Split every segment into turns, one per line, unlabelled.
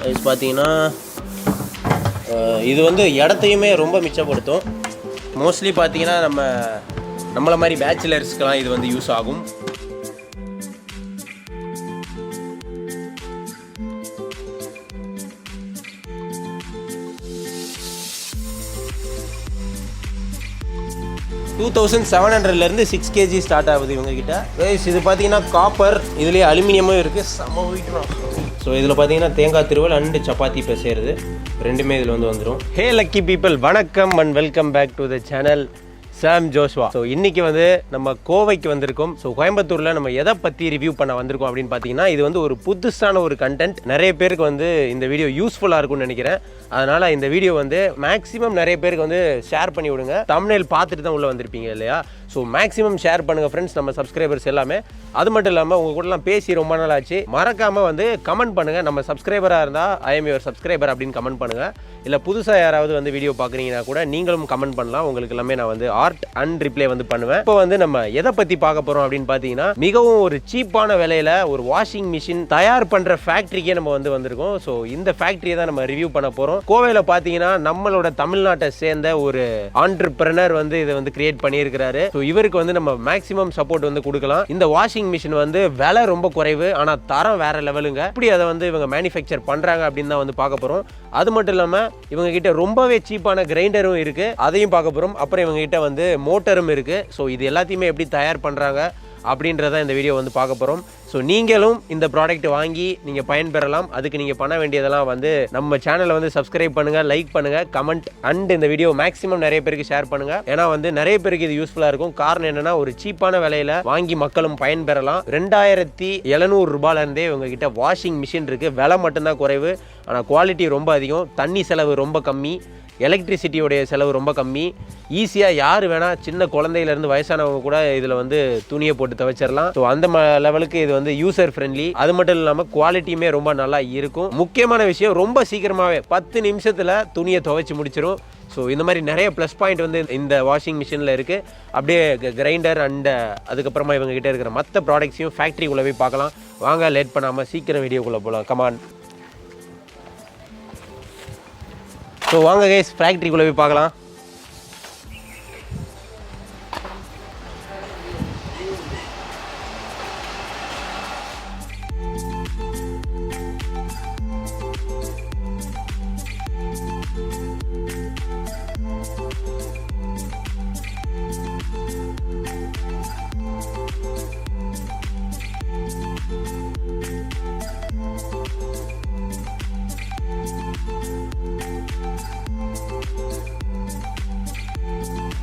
இது பார்த்தீங்கன்னா இது வந்து இடத்தையுமே ரொம்ப மிச்சப்படுத்தும். மோஸ்ட்லி பார்த்தீங்கன்னா நம்மளை மாதிரி பேச்சுலர்ஸ்க்கெலாம் இது வந்து யூஸ் ஆகும். $2,700 6 kg ஸ்டார்ட் ஆகுது இவங்ககிட்ட. இது பார்த்தீங்கன்னா காப்பர், இதுலேயே அலுமினியமும் இருக்குது. செம்ம வெயிட்டும். ஸோ இதில் பார்த்தீங்கன்னா தேங்காய் திருவல் அண்டு சப்பாத்தி பேசுறது ரெண்டுமே இதில் வந்து வந்துடும். ஹே லக்கி பீப்புள், வணக்கம் and welcome back to the channel Sam Joshua. So இன்றைக்கி வந்து நம்ம கோவைக்கு வந்திருக்கோம். ஸோ கோயம்புத்தூரில் நம்ம எதை பற்றி ரிவ்யூ பண்ண வந்திருக்கோம் அப்படின்னு பார்த்தீங்கன்னா, இது வந்து ஒரு புதுசான ஒரு கண்டென்ட். நிறைய பேருக்கு வந்து இந்த வீடியோ யூஸ்ஃபுல்லாக இருக்கும்னு நினைக்கிறேன். அதனால் இந்த வீடியோ வந்து மேக்ஸிமம் நிறைய பேருக்கு வந்து ஷேர் பண்ணி விடுங்க. தம்ப்நெயில் பார்த்துட்டு தான் உள்ளே வந்திருப்பீங்க இல்லையா? ஸோ மேக்ஸிமம் ஷேர் பண்ணுங்கள் ஃப்ரெண்ட்ஸ், நம்ம சப்ஸ்கிரைபர்ஸ் எல்லாமே. அது மட்டும் இல்லாமல் உங்கள் கூடலாம் பேசி ரொம்ப நாள் ஆச்சு. மறக்காமல் வந்து கமெண்ட் பண்ணுங்கள். நம்ம சப்ஸ்கிரைபராக இருந்தால் ஐ எம் யுவர் சப்ஸ்கிரைபர் அப்படின்னு கமெண்ட் பண்ணுங்கள். இல்லை புதுசாக யாராவது வந்து வீடியோ பார்க்குறீங்கன்னா கூட நீங்களும் கமெண்ட் பண்ணலாம். உங்களுக்கு எல்லாமே நான் வந்து ஆர்ட் அண்ட் ரிப்ளை வந்து பண்ணுவேன். இப்போ வந்து நம்ம எதை பற்றி பார்க்க போகிறோம் அப்படின்னு பார்த்தீங்கன்னா, மிகவும் ஒரு சீப்பான விலையில் ஒரு வாஷிங் மிஷின் தயார் பண்ணுற ஃபேக்ட்ரிக்கே நம்ம வந்து வந்திருக்கோம். ஸோ இந்த ஃபேக்ட்ரியை தான் நம்ம ரிவ்யூ பண்ண போகிறோம். கோவையில் பார்த்தீங்கன்னா நம்மளோட தமிழ்நாட்டை சேர்ந்த ஒரு ஆண்டர்பிரனர் வந்து இதை வந்து கிரியேட் பண்ணியிருக்கிறாரு. ஸோ இவருக்கு வந்து நம்ம மேக்ஸிமம் சப்போர்ட் வந்து கொடுக்கலாம். இந்த வாஷிங் மிஷின் வந்து விலை ரொம்ப குறைவு, ஆனால் தரம் வேற லெவலுங்க. இப்படி அதை வந்து இவங்க மேனுஃபேக்சர் பண்ணுறாங்க அப்படின்னு தான் வந்து பார்க்க போகிறோம். அது மட்டும் இல்லாமல் இவங்க கிட்ட ரொம்பவே சீப்பான கிரைண்டரும் இருக்குது, அதையும் பார்க்க போகிறோம். அப்புறம் இவங்க கிட்ட வந்து மோட்டரும் இருக்குது. ஸோ இது எல்லாத்தையுமே எப்படி தயார் பண்ணுறாங்க அப்படின்றத இந்த வீடியோ வந்து பார்க்க போகிறோம். ஸோ நீங்களும் இந்த ப்ராடக்ட் வாங்கி நீங்கள் பயன்பெறலாம். அதுக்கு நீங்கள் பண்ண வேண்டியதெல்லாம் வந்து நம்ம சேனலை வந்து சப்ஸ்கிரைப் பண்ணுங்கள், லைக் பண்ணுங்கள், கமெண்ட் அண்ட் இந்த வீடியோ மேக்ஸிமம் நிறைய பேருக்கு ஷேர் பண்ணுங்கள். ஏன்னா வந்து நிறைய பேருக்கு இது யூஸ்ஃபுல்லாக இருக்கும். காரணம் என்னென்னா, ஒரு சீப்பான விலையில் வாங்கி மக்களும் பயன்பெறலாம். 2700 ரூபாயிலேருந்தே இவங்க கிட்ட வாஷிங் மிஷின் இருக்குது. விலை மட்டும்தான் குறைவு, ஆனால் குவாலிட்டி ரொம்ப அதிகம். தண்ணி செலவு ரொம்ப கம்மி, எலக்ட்ரிசிட்டியோடைய செலவு ரொம்ப கம்மி. ஈஸியாக யார் வேணால், சின்ன குழந்தையிலேருந்து வயசானவங்க கூட இதில் வந்து துணியை போட்டு துவைச்சிடலாம். ஸோ அந்த லெவலுக்கு இது வந்து யூசர் ஃப்ரெண்ட்லி. அது மட்டும் இல்லாமல் குவாலிட்டியுமே ரொம்ப நல்லா இருக்கும். முக்கியமான விஷயம், ரொம்ப சீக்கிரமாகவே 10 நிமிஷத்தில் துணியை துவைச்சி முடிச்சிடும். ஸோ இந்த மாதிரி நிறைய ப்ளஸ் பாயிண்ட் வந்து இந்த வாஷிங் மிஷினில் இருக்குது. அப்படியே கிரைண்டர் அண்ட் அதுக்கப்புறமா இவங்க கிட்டே இருக்கிற மற்ற ப்ராடக்ட்ஸையும் ஃபேக்ட்ரிக்குள்ளே போய் பார்க்கலாம். வாங்க, லேட் பண்ணாமல் சீக்கிரம் வீடியோக்குள்ளே போகலாம். கமான். ஸோ வாங்க கைஸ், ஃபேக்ட்ரிக்குள்ளே போய் பார்க்கலாம்.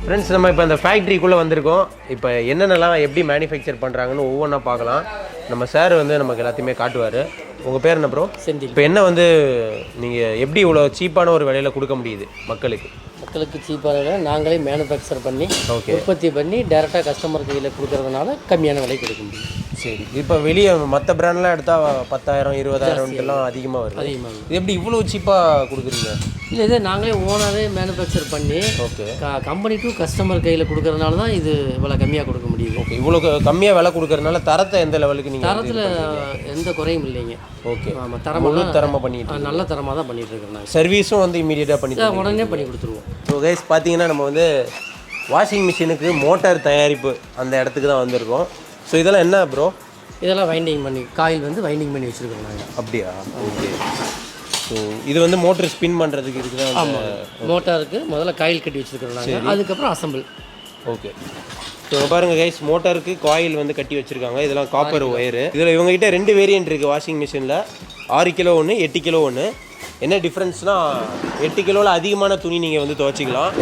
ஃப்ரெண்ட்ஸ், நம்ம இப்போ இந்த ஃபேக்ட்ரிக்குள்ளே வந்திருக்கோம். இப்போ என்னென்னலாம் எப்படி மேனுஃபேக்சர் பண்ணுறாங்கன்னு ஒவ்வொன்றா பார்க்கலாம். நம்ம சார் வந்து நமக்கு எல்லாத்தையுமே காட்டுவார். உங்கள் பேர் என்ன ப்ரோ? செந்தில். இப்போ என்ன வந்து நீங்கள் எப்படி இவ்வளோ சீப்பான ஒரு விலையில் கொடுக்க முடியுது மக்களுக்கு?
சீப்பான விலை நாங்களே மேனுஃபேக்சர் பண்ணி உற்பத்தி பண்ணி டேரெக்டாக கஸ்டமர் கையில் கொடுக்கறதுனால கம்மியான விலை கொடுக்க முடியும்.
சரி, இப்போ வெளியே மற்ற பிராண்ட்லாம் எடுத்தால் 10,000 20,000 அதிகமாக வருது. இது எப்படி இவ்வளோ சீப்பாக கொடுக்குறீங்க?
இல்லை, இதே நாங்களே ஓனாகவே மேனுஃபேக்சர் பண்ணி கம்பெனி டு கஸ்டமர் கையில் கொடுக்கறதுனால தான் இது இவ்வளோ கம்மியாக கொடுக்க முடியுது.
ஓகே, இவ்வளோ கம்மியாக விலை கொடுக்கறதுனால தரத்தை எந்த லெவலுக்கு நீங்கள்?
தரத்தில் எந்த குறையும் இல்லைங்க.
ஓகே,
ஆமாம்,
தரமாக பண்ணிட்டு
நல்ல தரமாக தான் பண்ணிகிட்டு இருக்கிறோம்.
சர்வீஸும் வந்து இமீடியட்டாக பண்ணி
உடனே பண்ணி கொடுத்துருவோம்.
ஸோ கைஸ், பார்த்தீங்கன்னா நம்ம வந்து வாஷிங் மிஷினுக்கு மோட்டார் தயாரிப்பு அந்த இடத்துக்கு தான் வந்திருக்கோம். ஸோ இதெல்லாம் என்ன ப்ரோ?
இதெல்லாம் வைண்டிங் பண்ணி, காயில் வந்து வைண்டிங் பண்ணி வச்சுருக்கோம் நாங்கள்.
அப்படியா? ஓகே. ஸோ இது வந்து மோட்டர் ஸ்பின் பண்ணுறதுக்கு இருக்குது தான்.
ஆமாம், மோட்டாருக்கு முதல்ல காயில் கட்டி வச்சுருக்கோம் நாங்கள், அதுக்கப்புறம் அசம்பிள்.
ஓகே. ஸோ பாருங்கள் கைஸ், மோட்டருக்கு காயில் வந்து கட்டி வச்சுருக்காங்க. இதெல்லாம் காப்பர் ஒயரு. இதில் இவங்ககிட்ட 2 வேரியன்ட் இருக்குது வாஷிங் மிஷினில். 6 கிலோ ஒன்று, 8 கிலோ ஒன்று. என்ன டிஃப்ரென்ஸ்னால், 8 கிலோவில் அதிகமான துணி நீங்கள் வந்து துவைச்சிக்கலாம்,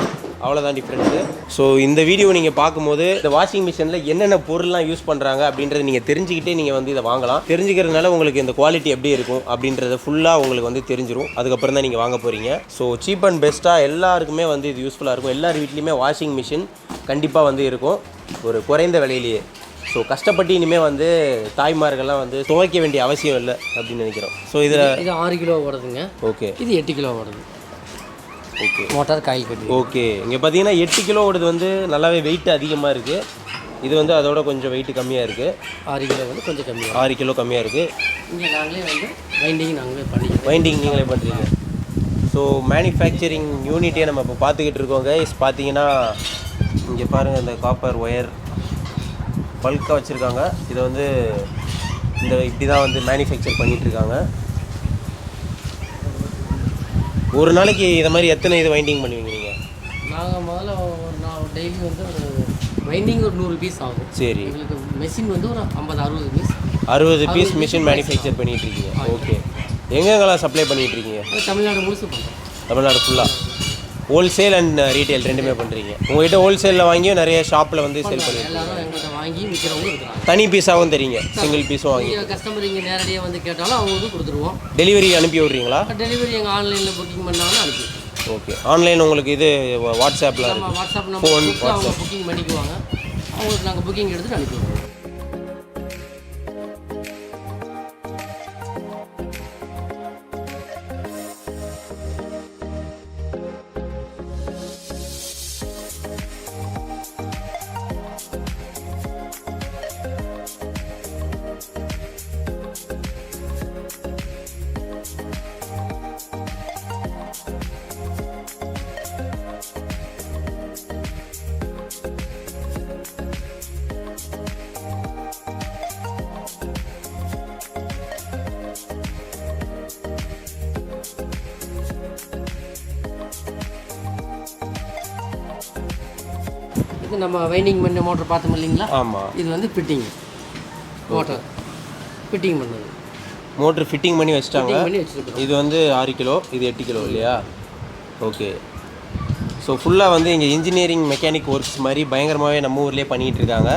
அவ்வளோதான் டிஃப்ரென்ஸு. ஸோ இந்த வீடியோ நீங்கள் பார்க்கும்போது இந்த வாஷிங் மிஷினில் என்னென்ன பொருள்லாம் யூஸ் பண்ணுறாங்க அப்படின்றத நீங்கள் தெரிஞ்சுக்கிட்டே நீங்கள் வந்து இதை வாங்கலாம். தெரிஞ்சுக்கிறதுனால உங்களுக்கு இந்த குவாலிட்டி எப்படி இருக்கும் அப்படின்றத ஃபுல்லாக உங்களுக்கு வந்து தெரிஞ்சிடும். அதுக்கப்புறம் தான் நீங்கள் வாங்க போகிறீங்க. ஸோ சீப் அண்ட் பெஸ்ட்டாக எல்லாருக்குமே வந்து இது யூஸ்ஃபுல்லாக இருக்கும். எல்லார் வீட்லேயுமே வாஷிங் மிஷின் கண்டிப்பாக வந்து இருக்கும், ஒரு குறைந்த விலையிலேயே. ஸோ கஷ்டப்பட்டு இனிமேல் வந்து தாய்மார்கள்லாம் வந்து துவைக்க வேண்டிய அவசியம் இல்லை அப்படின்னு நினைக்கிறோம். ஸோ இதில்
இது 6 கிலோ வருதுங்க.
ஓகே.
இது 8 கிலோ வருது.
ஓகே,
மோட்டார் காயில் கட்டி.
ஓகே. இங்கே பார்த்தீங்கன்னா 8 கிலோ ஓடுது வந்து நல்லாவே வெயிட் அதிகமாக இருக்குது. இது வந்து அதோட கொஞ்சம் வெயிட் கம்மியாக இருக்குது.
6 கிலோ வந்து கொஞ்சம் கம்மியாக
6 கிலோ கம்மியாக இருக்குது.
இங்கே நாங்களே வந்து வைண்டிங் நாங்களே பண்ணிக்கிறோம்.
வைண்டிங் நீங்களே பண்ணுறீங்க. ஸோ மேனுஃபேக்சரிங் யூனிட்டே நம்ம இப்போ பார்த்துக்கிட்டு இருக்கோம் கைஸ். பார்த்தீங்கன்னா இங்கே பாருங்கள், இந்த காப்பர் ஒயர் பல்காக வச்சுருக்காங்க. இதை வந்து இந்த இப்படி தான் வந்து மேனுஃபேக்சர் பண்ணிகிட்ருக்காங்க. ஒரு நாளைக்கு இதை மாதிரி எத்தனை இது வைண்டிங் பண்ணுவீங்க நீங்கள்?
நாங்கள் முதல்ல நான் டெய்லி வந்து ஒரு வைண்டிங் ஒரு 100 பீஸ் ஆகும்.
சரி.
எங்களுக்கு மெஷின் வந்து ஒரு 50-60 பீஸ்
60 பீஸ் மிஷின் மேனுஃபேக்சர் பண்ணிகிட்ருக்கீங்க. ஓகே. எங்கெங்கெல்லாம் சப்ளை பண்ணிகிட்ருக்கீங்க?
தமிழ்நாடு முழுசு பண்ணுறோம்.
தமிழ்நாடு ஃபுல்லாக ஹோல்சேல் அண்ட் ரீட்டைல் ரெண்டுமே பண்ணுறீங்க. உங்கள்கிட்ட ஹோல்சேலில் வாங்கியும் நிறைய ஷாப்பில் வந்து சேல் பண்ணுவீங்க.
எல்லாரும் எங்கள்கிட்ட வாங்கி விற்கிறவங்க இருக்கிறாங்க.
தனி பீஸாகவும் தெரியுங்க, சிங்கிள் பீஸும் வாங்கி.
கஸ்டமர் இங்கே நேரடியாக வந்து கேட்டாலும் அவங்களுக்கு கொடுத்துருவோம்.
டெலிவரி அனுப்பி விட்றீங்களா?
டெலிவரி எங்கள் ஆன்லைனில் புக்கிங் பண்ணாலும் அனுப்பி.
ஓகே. ஆன்லைன் உங்களுக்கு இது வாட்ஸ்அப்பில்
வாட்ஸ்அப் நம்பர் அவங்க புக்கிங் பண்ணிக்குவாங்க. அவங்களுக்கு நாங்கள் புக்கிங் எடுத்துகிட்டு அனுப்பிடுவோம். நம்ம வைண்டிங் பண்ண மோட்டர் பார்த்தோம் இல்லைங்களா?
ஆமாம்.
இது வந்து ஃபிட்டிங் மோட்டர் ஃபிட்டிங் பண்ணது.
மோட்ரு ஃபிட்டிங் பண்ணி வச்சுட்டாங்க.
வச்சுருக்கோம்.
இது வந்து 6 கிலோ, இது 8 கிலோ இல்லையா? ஓகே. ஸோ ஃபுல்லாக வந்து இங்கே இன்ஜினியரிங் மெக்கானிக் ஒர்க்ஸ் மாதிரி பயங்கரமாகவே நம்ம ஊர்லேயே பண்ணிகிட்டு இருக்காங்க.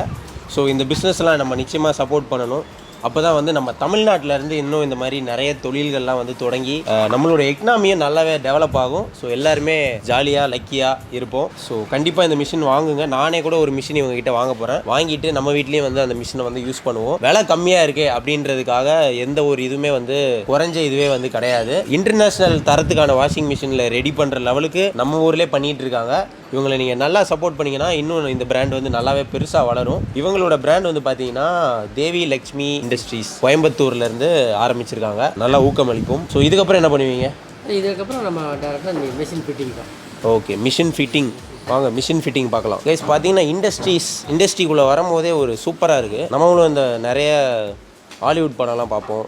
ஸோ இந்த பிஸ்னஸ்லாம் நம்ம நிச்சயமாக சப்போர்ட் பண்ணணும். அப்போ தான் வந்து நம்ம தமிழ்நாட்டிலேருந்து இன்னும் இந்த மாதிரி நிறைய தொழில்கள்லாம் வந்து தொடங்கி நம்மளோட எக்கனாமியும் நல்லாவே டெவலப் ஆகும். ஸோ எல்லாருமே ஜாலியாக லக்கியாக இருப்போம். ஸோ கண்டிப்பாக இந்த மிஷின் வாங்குங்க. நானே கூட ஒரு மிஷின் இவங்ககிட்ட வாங்க போகிறேன். வாங்கிட்டு நம்ம வீட்லேயும் வந்து அந்த மிஷினை வந்து யூஸ் பண்ணுவோம். விலை கம்மியாக இருக்கே அப்படின்றதுக்காக எந்த ஒரு இதுவுமே வந்து குறைஞ்ச இதுவே வந்து கிடையாது. இன்டர்நேஷ்னல் தரத்துக்கான வாஷிங் மிஷினில் ரெடி பண்ணுற லெவலுக்கு நம்ம ஊர்லேயே பண்ணிகிட்டு இருக்காங்க. இவங்களை நீங்கள் நல்லா சப்போர்ட் பண்ணிங்கன்னா இன்னும் இந்த பிராண்ட் வந்து நல்லாவே பெருசாக வளரும். இவங்களோட பிராண்ட் வந்து பார்த்தீங்கன்னா தேவி லக்ஷ்மி இண்டஸ்ட்ரீஸ் கோயம்புத்தூர்லேருந்து ஆரம்பிச்சிருக்காங்க. நல்லா ஊக்கமளிக்கும். ஸோ இதுக்கப்புறம் என்ன பண்ணுவீங்க?
இதுக்கப்புறம் நம்ம டேரெக்டாக மிஷின் ஃபிட்டிங் தான்.
Okay, machine fitting. வாங்க மிஷின் ஃபிட்டிங் பார்க்கலாம். கைஸ் பார்த்தீங்கன்னா இண்டஸ்ட்ரிக்குள்ளே வரும்போதே ஒரு சூப்பராக இருக்குது. நம்மளும் இந்த நிறைய ஹாலிவுட் படம்லாம் பார்ப்போம்.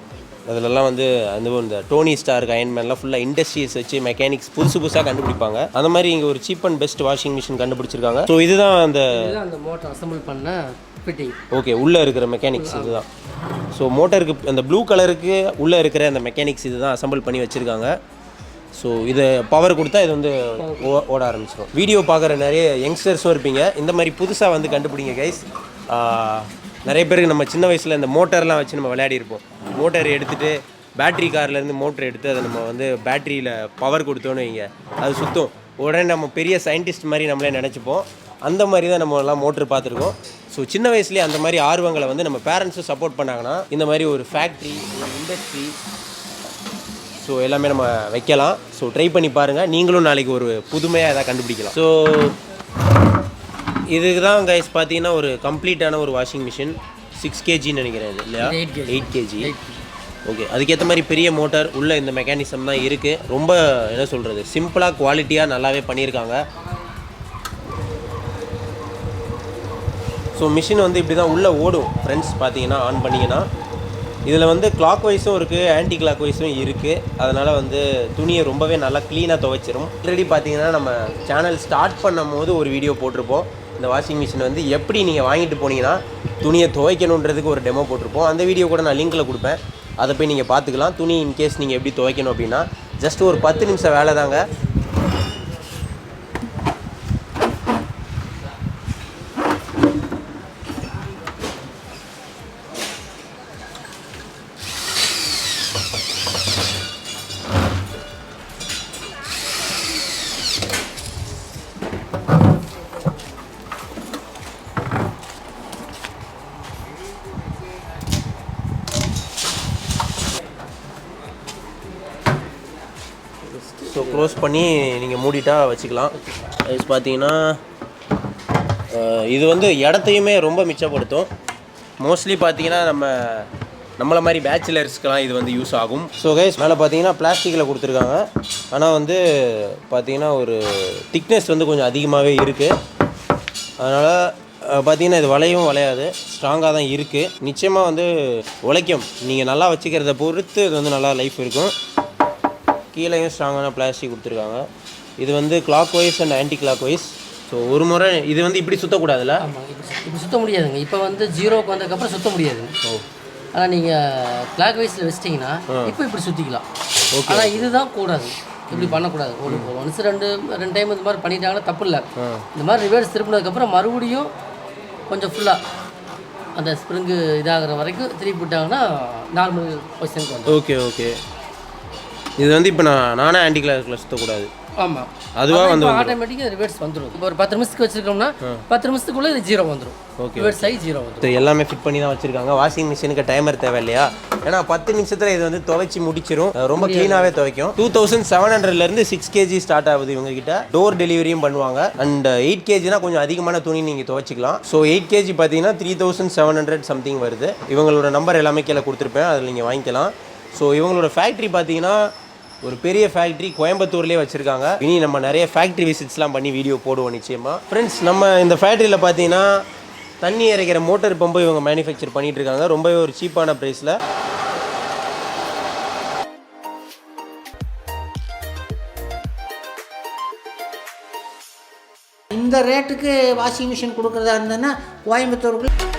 அதிலெல்லாம் வந்து இந்த டோனி ஸ்டார்க் அயன்மேன்லாம் ஃபுல்லாக இண்டஸ்ட்ரீஸ் வச்சு மெக்கானிக்ஸ் புதுசாக கண்டுபிடிப்பாங்க. அந்த மாதிரி இங்கே ஒரு cheap and best washing machine கண்டுபிடிச்சிருக்காங்க. ஸோ இதுதான் அந்த
மோட்டர் அசம்பிள் பண்ண ஃபிட்டிங்.
ஓகே, உள்ளே இருக்கிற மெக்கானிக்ஸ் இதுதான். ஸோ மோட்டருக்கு அந்த ப்ளூ கலருக்கு உள்ளே இருக்கிற அந்த மெக்கானிக்ஸ் இதுதான் அசம்பிள் பண்ணி வச்சுருக்காங்க. ஸோ இதை பவர் கொடுத்தா இது வந்து ஓட ஆரம்பிச்சிடும். வீடியோ பார்க்குற நிறைய யங்ஸ்டர்ஸும் இருப்பீங்க. இந்த மாதிரி புதுசாக வந்து கண்டுபிடிங்க கைஸ். நிறைய பேருக்கு நம்ம சின்ன வயசில் இந்த மோட்டர்லாம் வச்சு நம்ம விளையாடி இருப்போம். மோட்டர் எடுத்துகிட்டு பேட்ரி கார்லேருந்து மோட்டர் எடுத்து அதை நம்ம வந்து பேட்ரியில் பவர் கொடுத்தோன்னு வைங்க, அது சுற்றும். உடனே நம்ம பெரிய சயின்டிஸ்ட் மாதிரி நம்மளே நினச்சிப்போம். அந்த மாதிரி தான் நம்ம எல்லாம் மோட்ரு பார்த்துருக்கோம். ஸோ சின்ன வயசுலேயே அந்த மாதிரி ஆர்வங்களை வந்து நம்ம பேரண்ட்ஸும் சப்போர்ட் பண்ணாங்கன்னா இந்த மாதிரி ஒரு ஃபேக்ட்ரி, ஒரு இண்டஸ்ட்ரி, ஸோ எல்லாமே நம்ம வைக்கலாம். ஸோ ட்ரை பண்ணி பாருங்கள். நீங்களும் நாளைக்கு ஒரு புதுமையாக எதாவது கண்டுபிடிக்கலாம். ஸோ இதுக்கு தான் கைஸ் பார்த்தீங்கன்னா ஒரு கம்ப்ளீட்டான ஒரு வாஷிங் மிஷின். 6 kgன்னு நினைக்கிறேன் இது இல்லையா? 8 kg. ஓகே, அதுக்கேற்ற மாதிரி பெரிய மோட்டார் உள்ள இந்த மெக்கானிசம் தான் இருக்குது. ரொம்ப என்ன சொல்கிறது, சிம்பிளாக குவாலிட்டியாக நல்லாவே பண்ணியிருக்காங்க. ஸோ மிஷின் வந்து இப்படி தான் உள்ளே ஓடும் ஃப்ரெண்ட்ஸ். பார்த்தீங்கன்னா ஆன் பண்ணிங்கன்னா இதில் வந்து கிளாக் வைஸும் இருக்குது, ஆன்டி கிளாக் வைஸும் இருக்குது. அதனால் வந்து துணியை ரொம்பவே நல்லா க்ளீனாக துவைச்சிரும். ஆல்ரெடி பார்த்தீங்கன்னா நம்ம சேனல் ஸ்டார்ட் பண்ணும் போது ஒரு வீடியோ போட்டிருப்போம். இந்த வாஷிங் மிஷின் வந்து எப்படி நீங்கள் வாங்கிட்டு போனீங்கன்னா துணியை துவைக்கணுன்றதுக்கு ஒரு டெமோ போட்டிருப்போம். அந்த வீடியோ கூட நான் லிங்க்கில் கொடுப்பேன், அதை போய் நீங்கள் பார்த்துக்கலாம். துணி இன்கேஸ் நீங்கள் எப்படி துவைக்கணும் அப்படின்னா ஜஸ்ட் ஒரு 10 நிமிஷம் வேலை தாங்க. ஸோ க்ளோஸ் பண்ணி நீங்கள் மூடிட்டா வச்சுக்கலாம். அது பார்த்தீங்கன்னா இது வந்து இடத்தையுமே ரொம்ப மிச்சப்படுத்தும். மோஸ்ட்லி பார்த்தீங்கன்னா நம்மளை மாதிரி பேச்சுலர்ஸ்க்கெலாம் இது வந்து யூஸ் ஆகும். ஸோ கைஸ் மேலே பார்த்தீங்கன்னா பிளாஸ்டிக்கில் கொடுத்துருக்காங்க. ஆனால் வந்து பார்த்தீங்கன்னா ஒரு திக்னஸ் வந்து கொஞ்சம் அதிகமாகவே இருக்குது. அதனால் பார்த்தீங்கன்னா இது வளையாது, ஸ்ட்ராங்காக தான் இருக்குது. நிச்சயமாக வந்து உழைக்கும். நீங்கள் நல்லா வச்சுக்கிறத பொறுத்து இது வந்து நல்லா லைஃப் இருக்கும். கீழேயும் ஸ்ட்ராங்கான பிளாஸ்டிக் கொடுத்துருக்காங்க. இது வந்து clockwise and anti clockwise. So ஒரு முறை இது வந்து இப்படி சுற்றக்கூடாதுல்ல?
ஆமாம், இப்படி சுற்ற முடியாதுங்க. இப்போ வந்து 0க்கு வந்ததுக்கப்புறம் சுற்ற முடியாது. ஆனால் நீங்கள் கிளாக் வைஸில் வச்சிட்டிங்கன்னா இப்போ இப்படி சுற்றிக்கலாம். ஆனால் இதுதான் கூடாது, இப்படி பண்ணக்கூடாது. ஒன்ஸ் ரெண்டு டைம் இது மாதிரி பண்ணிட்டாங்கன்னா தப்பு இல்லை. இந்த மாதிரி ரிவர்ஸ் திருப்பினதுக்கப்புறம் மறுபடியும் கொஞ்சம் ஃபுல்லாக அந்த ஸ்ப்ரிங்கு இதாகிற வரைக்கும் திருப்பி விட்டாங்கன்னா நார்மல் பொசிஷனுக்கு வந்து.
ஓகே. இது வந்து இப்போ நானே ஆன்டி கிளாக்கில் சுற்றக்கூடாது.
ஆமாம்,
அதுவாக வந்து
ஆட்டோமேட்டிக்காக ரிவர்ஸ் வந்துடும். இப்போ ஒரு 10 நிமிஷத்துக்கு வச்சுருக்கோம்னா 10 நிமிஷத்துக்குள்ளே இது 0 வந்துடும். ரிவர்ஸ் ஆகி 0 வந்துடும்.
எல்லாமே ஃபிட் பண்ணி தான் வச்சுருக்காங்க. வாஷிங் மிஷினுக்கு டைமர் தேவை இல்லையா? ஏன்னா 10 நிமிஷத்தில் இது வந்து துவைச்சி முடிச்சிடும். ரொம்ப க்ளீனாகவே துவைக்கும். 2700 6 kg ஸ்டார்ட் ஆகுது இவங்ககிட்ட. டோர் டெலிவரியும் பண்ணுவாங்க. அண்ட் 8 kgனா கொஞ்சம் அதிகமான துணி நீங்கள் துவைச்சிக்கலாம். ஸோ 8 kg பார்த்தீங்கன்னா 3700 சம்திங் வருது. இவங்களோட நம்பர் எல்லாமே கீழே கொடுத்துருப்பேன், அதில் நீங்கள் வாங்கிக்கலாம். ஸோ இவங்களோட ஃபேக்ட்ரி பார்த்தீங்கன்னா ஒரு பெரிய ஃபேக்ட்ரி கோயம்புத்தூர்லேயே வச்சுருக்காங்க. இனி நம்ம நிறைய ஃபேக்ட்ரி விசிட்ஸ்லாம் பண்ணி வீடியோ போடுவோம் நிச்சயமாக. ஃப்ரெண்ட்ஸ், நம்ம இந்த ஃபேக்ட்ரியில் பார்த்தீங்கன்னா தண்ணி இறைக்கிற மோட்டர் பம்பு இவங்க மேனுஃபேக்சர் பண்ணிகிட்டு இருக்காங்க. ரொம்பவே ஒரு சீப்பான ப்ரைஸில்.
இந்த ரேட்டுக்கு வாஷிங் மிஷின் கொடுக்குறதா இருந்ததுன்னா கோயம்புத்தூருக்கு